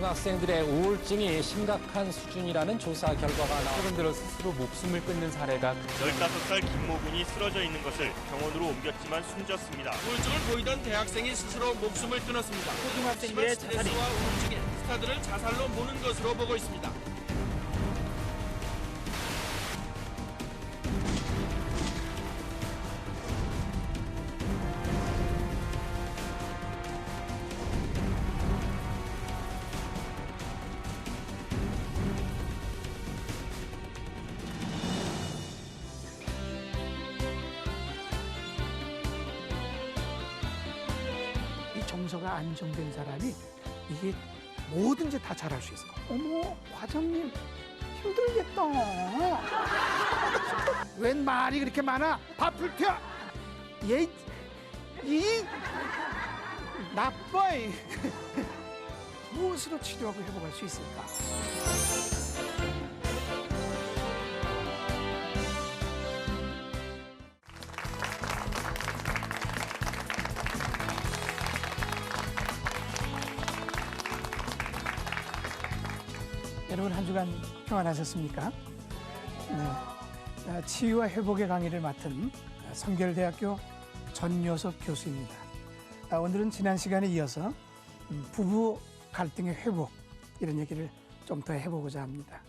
고등학생들의 우울증이 심각한 수준이라는 조사 결과가 최근 들어 스스로 목숨을 끊는 사례가 15살 김모군이 쓰러져 있는 것을 병원으로 옮겼지만 숨졌습니다. 우울증을 보이던 대학생이 스스로 목숨을 끊었습니다. 고등학생들의 자살이 스트레스와 우울증에 스타들을 자살로 모는 것으로 보고 있습니다. 이 정서가 안정된 사람이 이게 뭐든지 다 잘할 수 있어. 어머, 과장님 힘들겠다. 웬 말이 그렇게 많아? 밥풀 튀어. 얘, 이 나빠. 무엇으로 치료하고 회복할 수 있을까? 여러분 한 주간 평안하셨습니까? 네. 치유와 회복의 강의를 맡은 성결대학교 전요섭 교수입니다. 오늘은 지난 시간에 이어서 부부 갈등의 회복 이런 얘기를 좀 더 해보고자 합니다.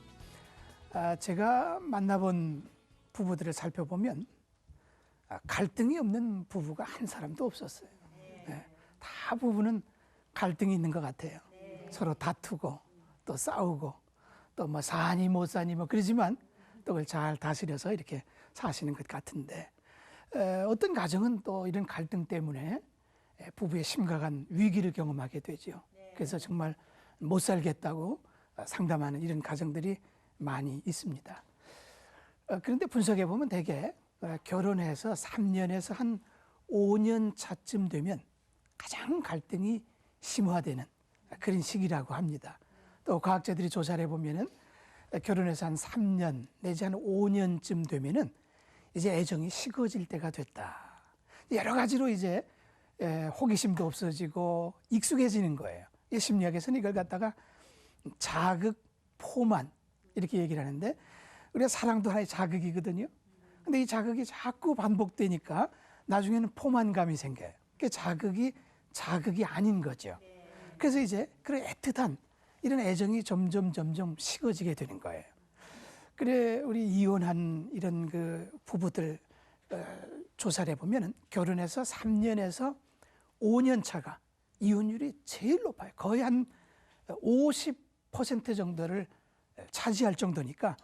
제가 만나본 부부들을 살펴보면 갈등이 없는 부부가 한 사람도 없었어요. 네. 다 부부는 갈등이 있는 것 같아요. 서로 다투고 또 싸우고 또 뭐 사니 못 사니 뭐 그러지만 또 그걸 잘 다스려서 이렇게 사시는 것 같은데 어떤 가정은 또 이런 갈등 때문에 부부의 심각한 위기를 경험하게 되죠. 그래서 정말 못 살겠다고 상담하는 이런 가정들이 많이 있습니다. 그런데 분석해 보면 대개 결혼해서 3년에서 한 5년 차쯤 되면 가장 갈등이 심화되는 그런 시기라고 합니다. 또 과학자들이 조사를 해보면은 결혼해서 한 3년 내지 한 5년쯤 되면은 이제 애정이 식어질 때가 됐다. 여러 가지로 이제 호기심도 없어지고 익숙해지는 거예요. 이 심리학에서는 이걸 갖다가 자극 포만 이렇게 얘기를 하는데 우리가 사랑도 하나의 자극이거든요. 근데 이 자극이 자꾸 반복되니까 나중에는 포만감이 생겨요. 그게 자극이 아닌 거죠. 그래서 이제 그런 애틋한 이런 애정이 점점 식어지게 되는 거예요. 그래 우리 이혼한 이런 그 부부들 조사를 해보면 결혼해서 3년에서 5년 차가 이혼율이 제일 높아요. 거의 한 50% 정도를 차지할 정도니까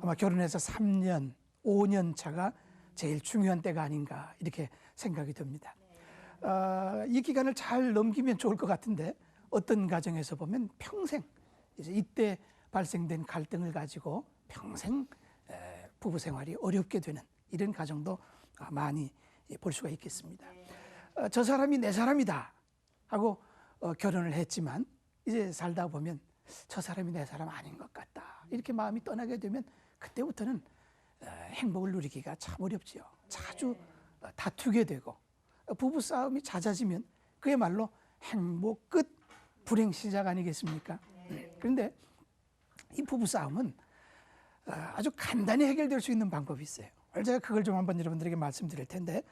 아마 결혼해서 3년, 5년 차가 제일 중요한 때가 아닌가 이렇게 생각이 듭니다. 이 기간을 잘 넘기면 좋을 것 같은데 어떤 가정에서 보면 평생 이제 이때 발생된 갈등을 가지고 평생 부부 생활이 어렵게 되는 이런 가정도 많이 볼 수가 있겠습니다. 저 사람이 내 사람이다 하고 결혼을 했지만 이제 살다 보면 저 사람이 내 사람 아닌 것 같다 이렇게 마음이 떠나게 되면 그때부터는 행복을 누리기가 참 어렵지요. 자주 다투게 되고 부부 싸움이 잦아지면 그야말로 행복 끝 불행 시작 아니겠습니까? 그런데 이 부부 싸움은 아주 간단히 해결될 수 있는 방법이 있어요. 제가 그걸 좀 한번 여러분들에게 말씀드릴 텐데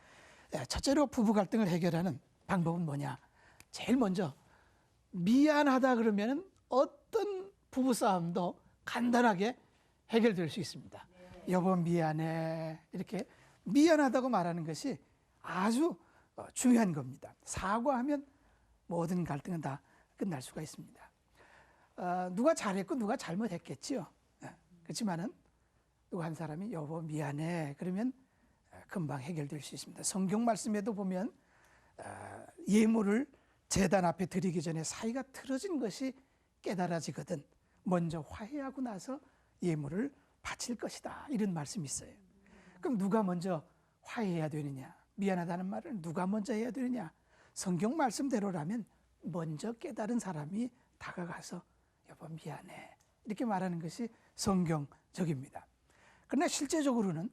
첫째로 부부 갈등을 해결하는 방법은 뭐냐? 제일 먼저 미안하다 그러면 어떤 부부 싸움도 간단하게 해결될 수 있습니다. 여보 미안해 이렇게 미안하다고 말하는 것이 아주 중요한 겁니다. 사과하면 모든 갈등은 다 끝날 수가 있습니다. 누가 잘했고 누가 잘못했겠지요. 그렇지만은 누가 한 사람이 여보 미안해 그러면 금방 해결될 수 있습니다. 성경 말씀에도 보면 예물을 제단 앞에 드리기 전에 사이가 틀어진 것이 깨달아지거든 먼저 화해하고 나서 예물을 바칠 것이다 이런 말씀이 있어요. 그럼 누가 먼저 화해해야 되느냐? 미안하다는 말을 누가 먼저 해야 되느냐? 성경 말씀대로라면 먼저 깨달은 사람이 다가가서 여보 미안해 이렇게 말하는 것이 성경적입니다. 그러나 실제적으로는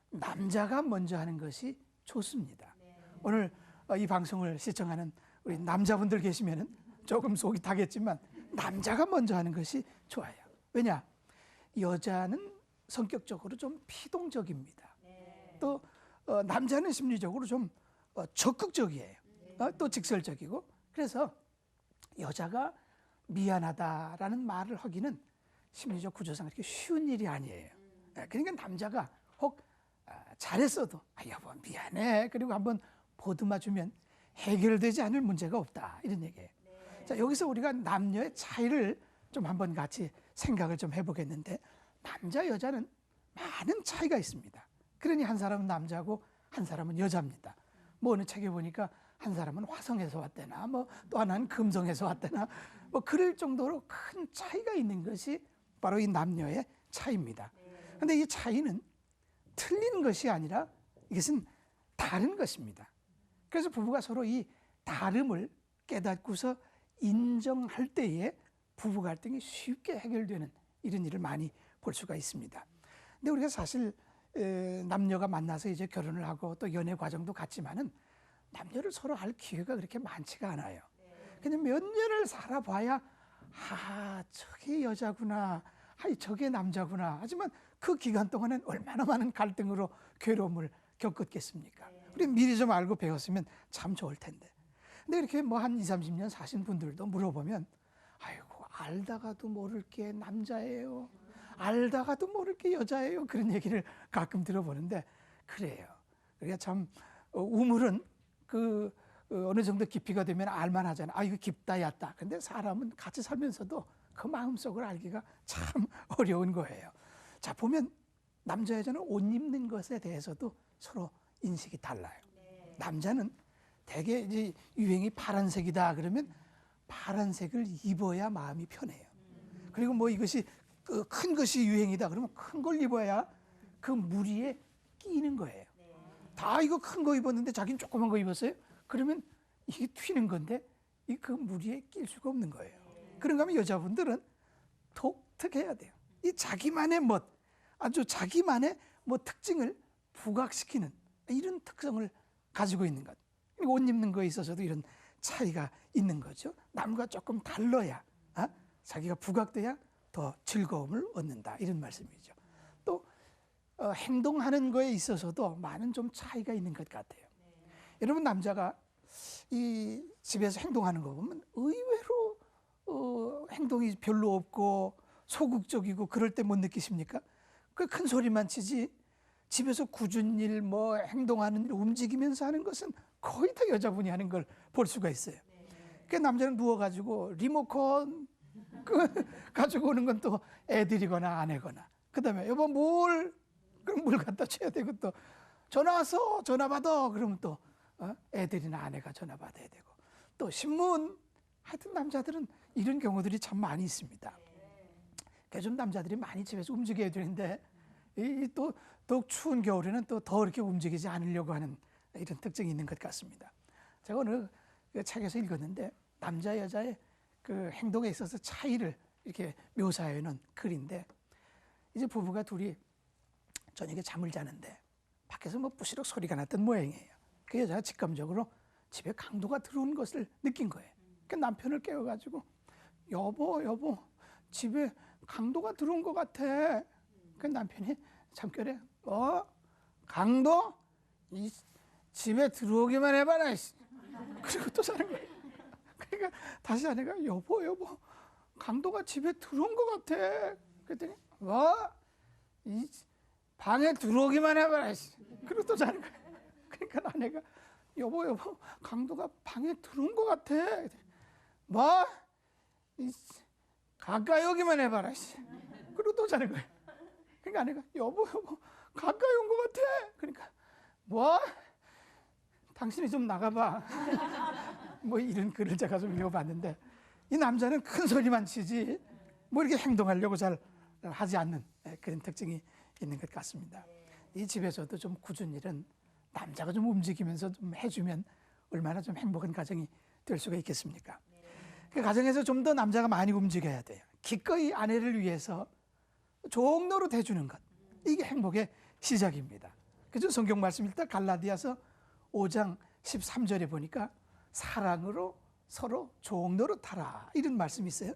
남자가 먼저 하는 것이 좋습니다. 오늘 이 방송을 시청하는 우리 남자분들 계시면은 조금 속이 타겠지만 남자가 먼저 하는 것이 좋아요. 왜냐? 여자는 성격적으로 좀 피동적입니다. 또 남자는 심리적으로 좀 적극적이에요. 또 직설적이고. 그래서 여자가 미안하다라는 말을 하기는 심리적 구조상 그렇게 쉬운 일이 아니에요. 그러니까 남자가 혹 잘했어도 여보 미안해 그리고 한번 보듬어주면 해결되지 않을 문제가 없다 이런 얘기예요. 자, 여기서 우리가 남녀의 차이를 좀 한번 같이 생각을 좀 해보겠는데 남자 여자는 많은 차이가 있습니다. 그러니 한 사람은 남자고 한 사람은 여자입니다. 뭐 어느 책에 보니까 한 사람은 화성에서 왔대나 뭐 또 하나는 금성에서 왔대나 뭐 그럴 정도로 큰 차이가 있는 것이 바로 이 남녀의 차이입니다. 그런데 이 차이는 틀린 것이 아니라 이것은 다른 것입니다. 그래서 부부가 서로 이 다름을 깨닫고서 인정할 때에 부부 갈등이 쉽게 해결되는 이런 일을 많이 볼 수가 있습니다. 근데 우리가 사실 남녀가 만나서 이제 결혼을 하고 또 연애 과정도 같지만은 남녀를 서로 알 기회가 그렇게 많지가 않아요. 그냥 몇 년을 살아봐야 저게 여자구나, 저게 남자구나. 하지만 그 기간 동안엔 얼마나 많은 갈등으로 괴로움을 겪었겠습니까? 우리 미리 좀 알고 배웠으면 참 좋을 텐데. 근데 이렇게 뭐 한 20, 30년 사신 분들도 물어보면 아이고 알다가도 모를 게 남자예요. 알다가도 모를 게 여자예요. 그런 얘기를 가끔 들어보는데 그래요. 그러니까 참 우물은 어느 정도 깊이가 되면 알만 하잖아. 이거 깊다 얕다. 근데 사람은 같이 살면서도 그 마음속을 알기가 참 어려운 거예요. 자, 보면 남자 여자는 옷 입는 것에 대해서도 서로 인식이 달라요. 남자는 대개 이제 유행이 파란색이다 그러면 파란색을 입어야 마음이 편해요. 그리고 뭐 이것이 큰 것이 유행이다 그러면 큰 걸 입어야 그 무리에 끼는 거예요. 다 이거 큰 거 입었는데 자기는 조그만 거 입었어요? 그러면 이게 튀는 건데 그 무리에 낄 수가 없는 거예요. 그런가 하면 여자분들은 독특해야 돼요. 이 자기만의 아주 자기만의 특징을 부각시키는 이런 특성을 가지고 있는 것. 옷 입는 거에 있어서도 이런 차이가 있는 거죠. 남과 조금 달라야 자기가 부각돼야 더 즐거움을 얻는다 이런 말씀이죠. 또 행동하는 거에 있어서도 많은 좀 차이가 있는 것 같아요. 여러분 남자가 이 집에서 행동하는 거 보면 의외로 행동이 별로 없고 소극적이고 그럴 때 못 느끼십니까? 그 큰 소리만 치지 집에서 굳은 일, 행동하는 일, 움직이면서 하는 것은 거의 다 여자분이 하는 걸 볼 수가 있어요. 그 남자는 누워가지고 리모컨 가지고 오는 건 또 애들이거나 아내거나. 그다음에 여보 그럼 물 갖다 줘야 되고 또 전화 와서 전화 받아 그러면 또 애들이나 아내가 전화 받아야 되고 또 신문 하여튼 남자들은 이런 경우들이 참 많이 있습니다. 그래서 좀 남자들이 많이 집에서 움직여야 되는데 또 더욱 추운 겨울에는 또 더 이렇게 움직이지 않으려고 하는 이런 특징이 있는 것 같습니다. 제가 어느 책에서 읽었는데 남자 여자의 그 행동에 있어서 차이를 이렇게 묘사해 놓은 글인데 이제 부부가 둘이 저녁에 잠을 자는데 밖에서 부시럭 소리가 났던 모양이에요. 그 여자가 직감적으로 집에 강도가 들어온 것을 느낀 거예요. 그 남편을 깨워가지고 여보 집에 강도가 들어온 것 같아. 그 남편이 잠결에 강도? 이 집에 들어오기만 해봐라. 그리고 또 자는 거예요. 그러니까 다시 아내가 여보 강도가 집에 들어온 것 같아. 그랬더니 이 방에 들어오기만 해봐라. 그리고 또 자는 거예요. 그러니까 아내가 여보 강도가 방에 들어온 것 같아. 가까이 오기만 해봐라. 그리고 또 자는 거예요. 그러니까 아내가 여보 가까이 온 것 같아. 그러니까 당신이 좀 나가봐. 이런 글을 제가 좀 읽어봤는데 이 남자는 큰 소리만 치지 이렇게 행동하려고 잘 하지 않는 그런 특징이 있는 것 같습니다. 이 집에서도 좀 굳은 일은 남자가 좀 움직이면서 좀 해주면 얼마나 좀 행복한 가정이 될 수가 있겠습니까? 그 가정에서 좀 더 남자가 많이 움직여야 돼요. 기꺼이 아내를 위해서 종로로 해주는 것. 이게 행복의 시작입니다. 그래서 성경 말씀 일단 갈라디아서 5장 13절에 보니까 사랑으로 서로 종로로 타라 이런 말씀이 있어요.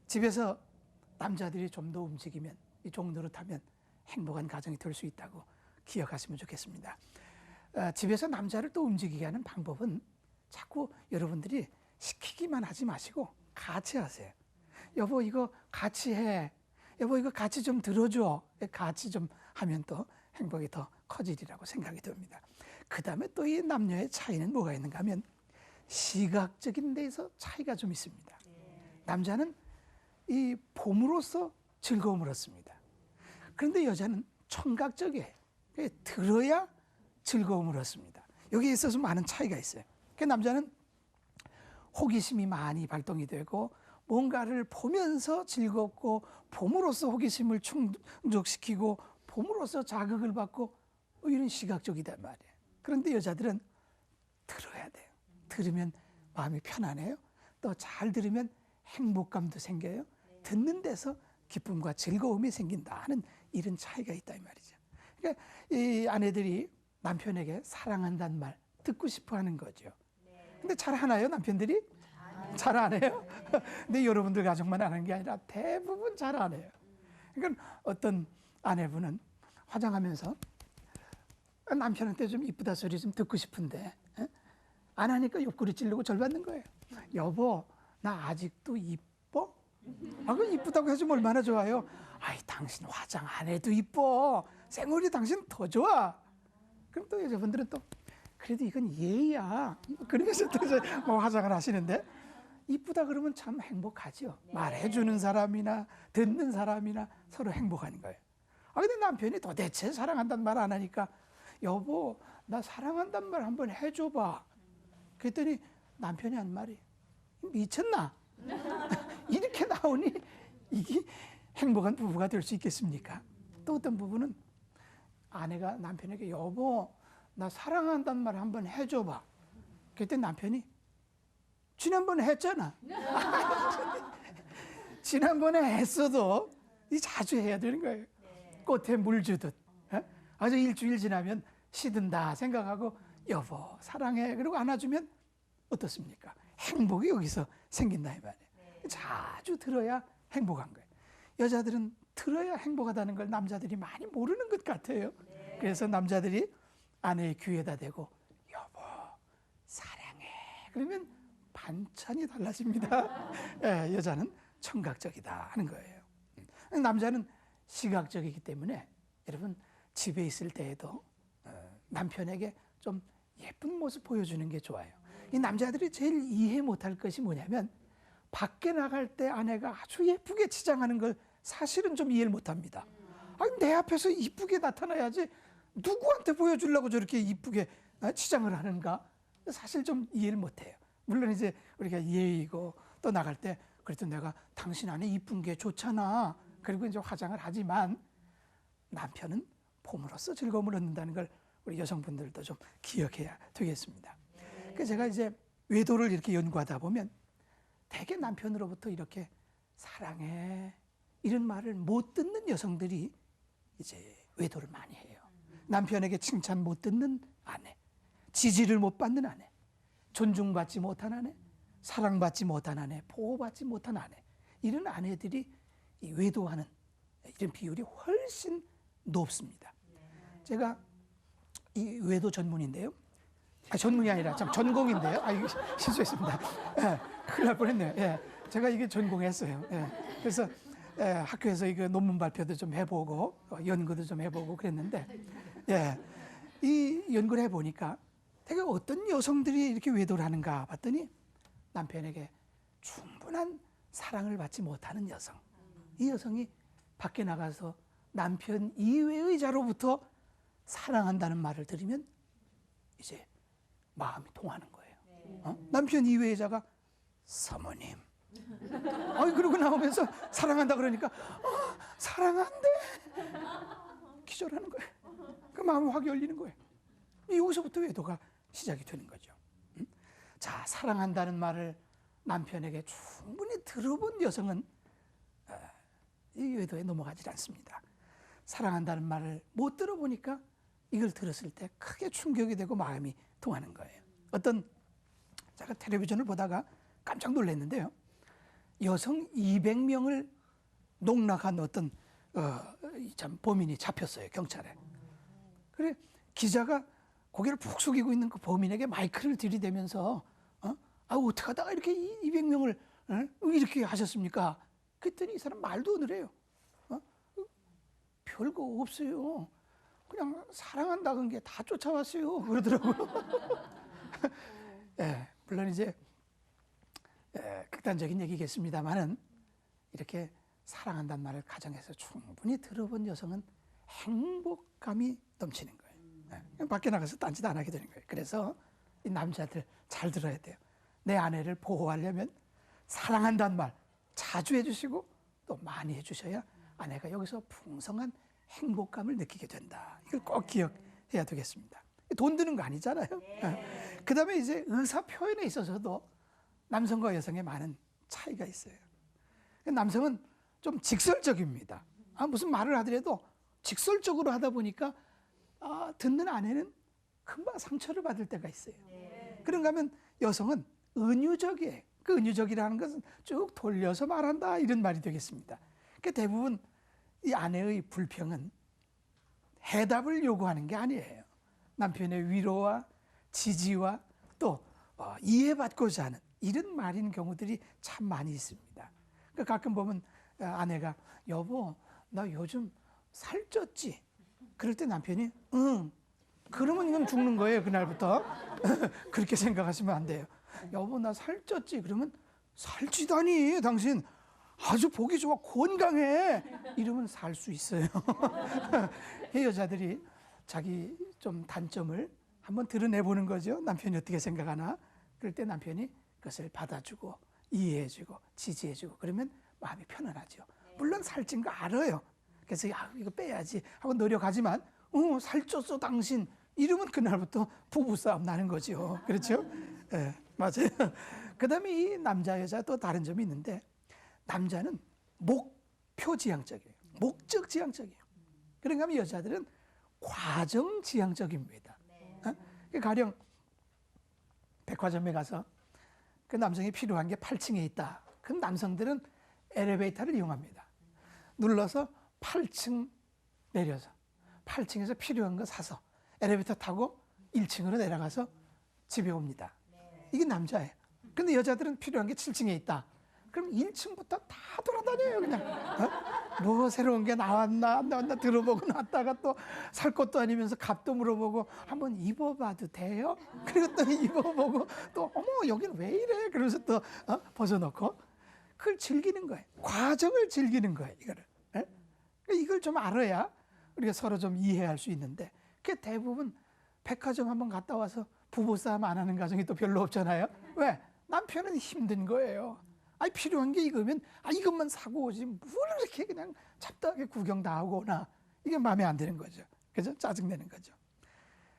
집에서 남자들이 좀 더 움직이면, 이 종노릇하면 행복한 가정이 될 수 있다고 기억하시면 좋겠습니다. 집에서 남자를 또 움직이게 하는 방법은 자꾸 여러분들이 시키기만 하지 마시고 같이 하세요. 여보 이거 같이 해. 여보 이거 같이 좀 들어줘. 같이 좀 하면 또 행복이 더 커지리라고 생각이 듭니다. 그 다음에 또 이 남녀의 차이는 뭐가 있는가 하면 시각적인 데에서 차이가 좀 있습니다. 남자는 이 봄으로써 즐거움을 얻습니다. 그런데 여자는 청각적이에요. 들어야 즐거움을 얻습니다. 여기에 있어서 많은 차이가 있어요. 그 남자는 호기심이 많이 발동이 되고 뭔가를 보면서 즐겁고 봄으로써 호기심을 충족시키고 봄으로써 자극을 받고 이런 시각적이단 말이에요. 그런데 여자들은 들어야 돼요. 들으면 마음이 편안해요. 또 잘 들으면 행복감도 생겨요. 듣는 데서 기쁨과 즐거움이 생긴다는 이런 차이가 있다 이 말이죠. 그러니까 이 아내들이 남편에게 사랑한다는 말 듣고 싶어 하는 거죠. 근데 잘 하나요, 남편들이? 잘 안 해요? 근데 여러분들 가족만 하는 게 아니라 대부분 잘 안 해요. 그러니까 어떤 아내분은 화장하면서 남편한테 좀 이쁘다 소리 좀 듣고 싶은데 안 하니까 옆구리 찌르고 절 받는 거예요. 여보, 나 아직도 이뻐? 그 이쁘다고 해주면 얼마나 좋아요. 아이, 당신 화장 안 해도 이뻐. 생얼이 당신 더 좋아. 그럼 또 여자분들은 또 그래도 이건 예의야. 그러면서 또 이제 뭐 화장을 하시는데 이쁘다 그러면 참 행복하죠. 말해주는 사람이나 듣는 사람이나 서로 행복한 거예요. 근데 남편이 도대체 사랑한다는 말 안 하니까 여보, 나 사랑한다는 말 한번 해줘봐. 그랬더니 남편이 한 말이 미쳤나? 이렇게 나오니 이게 행복한 부부가 될 수 있겠습니까? 또 어떤 부부는 아내가 남편에게 여보, 나 사랑한다는 말 한번 해줘봐. 그때 남편이 지난번에 했잖아. 지난번에 했어도 자주 해야 되는 거예요. 꽃에 물 주듯. 아주 일주일 지나면 시든다 생각하고 여보 사랑해 그러고 안아주면 어떻습니까? 행복이 여기서 생긴다 이 말이에요. 자주 들어야 행복한 거예요. 여자들은 들어야 행복하다는 걸 남자들이 많이 모르는 것 같아요. 그래서 남자들이 아내의 귀에다 대고 여보 사랑해 그러면 반찬이 달라집니다. 여자는 청각적이다 하는 거예요. 남자는 시각적이기 때문에 여러분 집에 있을 때에도 남편에게 좀 예쁜 모습 보여주는 게 좋아요. 이 남자들이 제일 이해 못할 것이 뭐냐면 밖에 나갈 때 아내가 아주 예쁘게 치장하는 걸 사실은 좀 이해를 못합니다. 내 앞에서 이쁘게 나타나야지 누구한테 보여주려고 저렇게 이쁘게 치장을 하는가? 사실 좀 이해를 못해요. 물론 이제 우리가 예의고 또 나갈 때 그래도 내가 당신 안에 이쁜 게 좋잖아. 그리고 이제 화장을 하지만 남편은 봄으로써 즐거움을 얻는다는 걸 우리 여성분들도 좀 기억해야 되겠습니다. 그래서 제가 이제 외도를 이렇게 연구하다 보면 대개 남편으로부터 이렇게 사랑해 이런 말을 못 듣는 여성들이 이제 외도를 많이 해요. 남편에게 칭찬 못 듣는 아내, 지지를 못 받는 아내, 존중받지 못한 아내, 사랑받지 못한 아내, 보호받지 못한 아내 이런 아내들이 이 외도하는 이런 비율이 훨씬 높습니다. 제가 이 외도 전문인데요. 전문이 아니라 참 전공인데요. 이거 실수했습니다. 큰일 날 뻔했네요. 제가 이게 전공했어요. 그래서 학교에서 이거 논문 발표도 좀 해보고 연구도 좀 해보고 그랬는데 이 연구를 해보니까 되게 어떤 여성들이 이렇게 외도를 하는가 봤더니 남편에게 충분한 사랑을 받지 못하는 여성. 이 여성이 밖에 나가서 남편 이외의 자로부터 사랑한다는 말을 들으면 이제 마음이 통하는 거예요. 남편 이외의 자가 사모님. 그러고 나오면서 사랑한다 그러니까 사랑한대. 기절하는 거예요. 그 마음이 확 열리는 거예요. 여기서부터 외도가 시작이 되는 거죠. 자, 사랑한다는 말을 남편에게 충분히 들어본 여성은 이 외도에 넘어가지 않습니다. 사랑한다는 말을 못 들어보니까 이걸 들었을 때 크게 충격이 되고 마음이 통하는 거예요. 제가 텔레비전을 보다가 깜짝 놀랐는데요. 여성 200명을 농락한 어떤 참 범인이 잡혔어요, 경찰에. 그래 기자가 고개를 푹 숙이고 있는 그 범인에게 마이크를 들이대면서 어떻게 하다가 이렇게 200명을 이렇게 하셨습니까? 그랬더니 이 사람 말도 안 해요. 별거 없어요. 그냥 사랑한다는 게 다 쫓아왔어요. 그러더라고요. 예, 물론 이제 극단적인 얘기겠습니다만은 이렇게 사랑한다는 말을 가정에서 충분히 들어본 여성은 행복감이 넘치는 거예요. 밖에 나가서 딴짓 안 하게 되는 거예요. 그래서 이 남자들 잘 들어야 돼요. 내 아내를 보호하려면 사랑한다는 말 자주 해주시고 또 많이 해주셔야 아내가 여기서 풍성한 행복감을 느끼게 된다. 이걸 꼭 기억해야 되겠습니다. 돈 드는 거 아니잖아요. 그 다음에 이제 의사 표현에 있어서도 남성과 여성의 많은 차이가 있어요. 남성은 좀 직설적입니다. 무슨 말을 하더라도 직설적으로 하다 보니까 듣는 아내는 금방 상처를 받을 때가 있어요. 그런가 하면 여성은 은유적이에요. 그 은유적이라는 것은 쭉 돌려서 말한다 이런 말이 되겠습니다. 그러니까 대부분 이 아내의 불평은 해답을 요구하는 게 아니에요. 남편의 위로와 지지와 또 이해받고자 하는 이런 말인 경우들이 참 많이 있습니다. 그러니까 가끔 보면 아내가 여보 나 요즘 살쪘지? 그럴 때 남편이 응. 그러면 이건 죽는 거예요. 그날부터. 그렇게 생각하시면 안 돼요. 여보 나 살쪘지? 그러면 살찌다니 당신 아주 보기 좋아 건강해 이러면 살 수 있어요. 여자들이 자기 좀 단점을 한번 드러내보는 거죠. 남편이 어떻게 생각하나. 그럴 때 남편이 그것을 받아주고 이해해주고 지지해주고 그러면 마음이 편안하죠. 물론 살찐 거 알아요. 그래서 이거 빼야지 하고 노력하지만 살쪘어 당신 이러면 그날부터 부부싸움 나는 거죠. 그렇죠? 네, 맞아요. 그 다음에 이 남자 여자 또 다른 점이 있는데 남자는 목표지향적이에요. 목적지향적이에요. 그런가 하면 여자들은 과정지향적입니다. 가령 백화점에 가서 그 남성이 필요한 게 8층에 있다. 그럼 남성들은 엘리베이터를 이용합니다. 눌러서 8층 내려서 8층에서 필요한 거 사서 엘리베이터 타고 1층으로 내려가서 집에 옵니다. 이게 남자예요. 근데 여자들은 필요한 게 7층에 있다. 그럼 1층부터 다 돌아다녀요, 그냥. 뭐 새로운 게 나왔나 안 나왔나 들어보고 나왔다가 또 살 것도 아니면서 값도 물어보고 한번 입어봐도 돼요? 그리고 또 입어보고 또 어머 여기는 왜 이래? 그러면서 또 벗어놓고 그걸 즐기는 거예요. 과정을 즐기는 거예요, 이거를. 이걸 좀 알아야 우리가 서로 좀 이해할 수 있는데 그 대부분 백화점 한번 갔다 와서 부부싸움 안 하는 가정이 또 별로 없잖아요. 왜? 남편은 힘든 거예요. 필요한 게 이거면 이것만 사고 오지 뭘 이렇게 그냥 잡다하게 구경 다 하고 오나 이게 마음에 안 드는 거죠. 그죠? 짜증내는 거죠.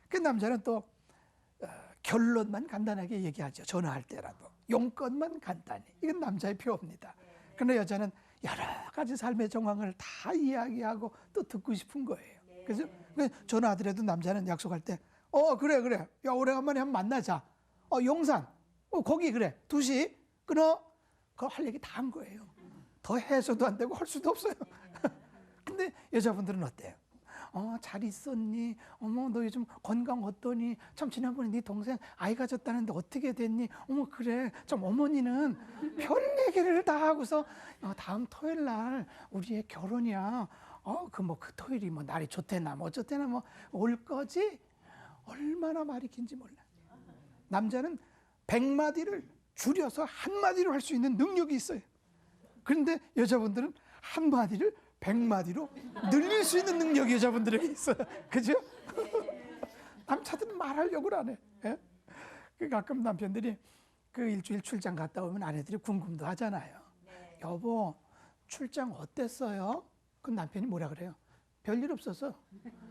그 남자는 또 결론만 간단하게 얘기하죠. 전화할 때라도 용건만 간단히. 이건 남자의 표입니다. 그런데 여자는 여러 가지 삶의 정황을 다 이야기하고 또 듣고 싶은 거예요. 그죠? 전화하더라도 남자는 약속할 때 그래 야 오래간만에 한번 만나자. 용산 거기 그래 2시 끊어. 그거 할 얘기 다 한 거예요. 더 해서도 안 되고 할 수도 없어요. 근데 여자분들은 어때요? 잘 있었니? 어머 너 요즘 건강 어떠니? 참 지난번에 네 동생 아이 가졌다는데 어떻게 됐니? 어머 그래 좀 어머니는 별 얘기를 다 하고서 다음 토요일 날 우리의 결혼이야. 그 토요일이 뭐 날이 좋대나 뭐 어쩌대나 뭐 올 거지? 얼마나 말이 긴지 몰라. 남자는 100마디를 줄여서 한마디로 할 수 있는 능력이 있어요. 그런데 여자분들은 한마디를 100마디로 늘릴 수 있는 능력이 여자분들에게 있어요. 그죠? 남자들은 말하려고 안 해. 예? 가끔 남편들이 그 일주일 출장 갔다 오면 아내들이 궁금도 하잖아요. 여보, 출장 어땠어요? 그럼 남편이 뭐라 그래요? 별일 없었어.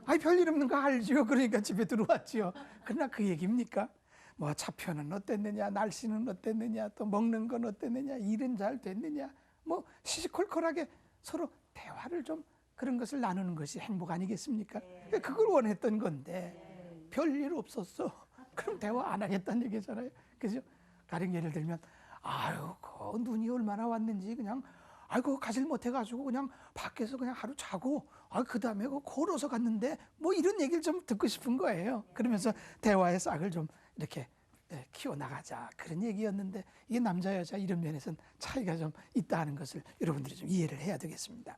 별일 없는 거 알지요. 그러니까 집에 들어왔지요. 그러나 그 얘기입니까? 뭐 차표는 어땠느냐, 날씨는 어땠느냐, 또 먹는 건 어땠느냐, 일은 잘 됐느냐, 뭐 시시콜콜하게 서로 대화를 좀 그런 것을 나누는 것이 행복 아니겠습니까? 그걸 원했던 건데 별일 없었어. 그럼 대화 안 하겠다는 얘기잖아요. 그죠? 가령 예를 들면 눈이 얼마나 왔는지 그냥 아이고 가질 못해가지고 그냥 밖에서 그냥 하루 자고 그 다음에 걸어서 갔는데 뭐 이런 얘기를 좀 듣고 싶은 거예요. 그러면서 대화의 싹을 좀 이렇게 키워나가자 그런 얘기였는데 이게 남자 여자 이런 면에서는 차이가 좀 있다는 것을 여러분들이 좀 이해를 해야 되겠습니다.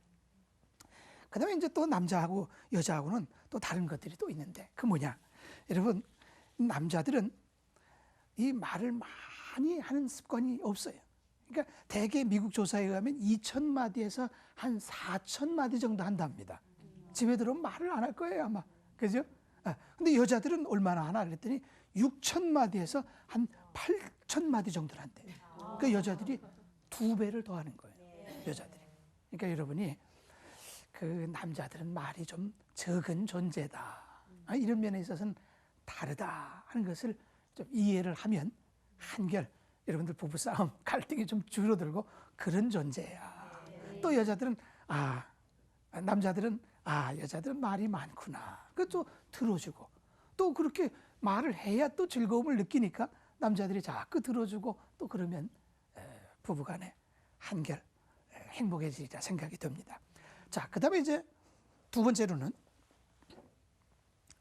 그다음에 이제 또 남자하고 여자하고는 또 다른 것들이 또 있는데 그 뭐냐? 여러분 남자들은 이 말을 많이 하는 습관이 없어요. 그러니까 대개 미국 조사에 의하면 2,000마디에서 한 4,000마디 정도 한답니다. 집에 들어오면 말을 안 할 거예요 아마. 그죠? 근데 여자들은 얼마나 하나 그랬더니 6,000마디에서 한 8,000마디 정도를 한대요. 그러니까 여자들이 2배를 더 하는 거예요. 여자들이. 그러니까 여러분이 그 남자들은 말이 좀 적은 존재다. 이런 면에 있어서는 다르다 하는 것을 좀 이해를 하면 한결 여러분들 부부싸움 갈등이 좀 줄어들고 그런 존재야. 또 여자들은 남자들은 여자들은 말이 많구나. 그것도 들어주고 또 그렇게 말을 해야 또 즐거움을 느끼니까 남자들이 자꾸 들어주고 또 그러면 부부간에 한결 행복해지리라 생각이 듭니다. 자, 그다음에 이제 두 번째로는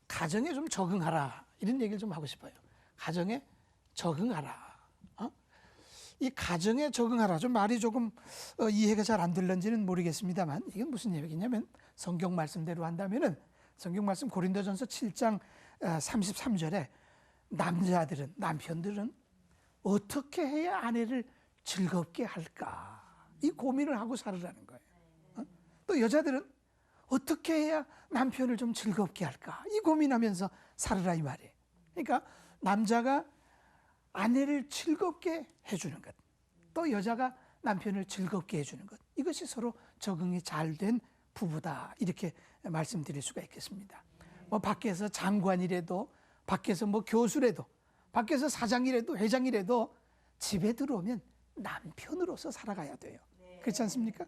가정에 좀 적응하라 이런 얘기를 좀 하고 싶어요. 가정에 적응하라. 이 가정에 적응하라 좀 말이 조금 이해가 잘 안 될런지는 모르겠습니다만 이건 무슨 얘기냐면 성경 말씀대로 한다면은 성경 말씀 고린도전서 7장 33절에 남편들은 어떻게 해야 아내를 즐겁게 할까 이 고민을 하고 살으라는 거예요. 또 여자들은 어떻게 해야 남편을 좀 즐겁게 할까 이 고민하면서 살으라 이 말이에요. 그러니까 남자가 아내를 즐겁게 해주는 것, 또 여자가 남편을 즐겁게 해주는 것, 이것이 서로 적응이 잘 된 부부다 이렇게 말씀드릴 수가 있겠습니다. 뭐 밖에서 장관이라도, 밖에서 뭐 교수라도, 밖에서 사장이라도 회장이라도 집에 들어오면 남편으로서 살아가야 돼요. 그렇지 않습니까?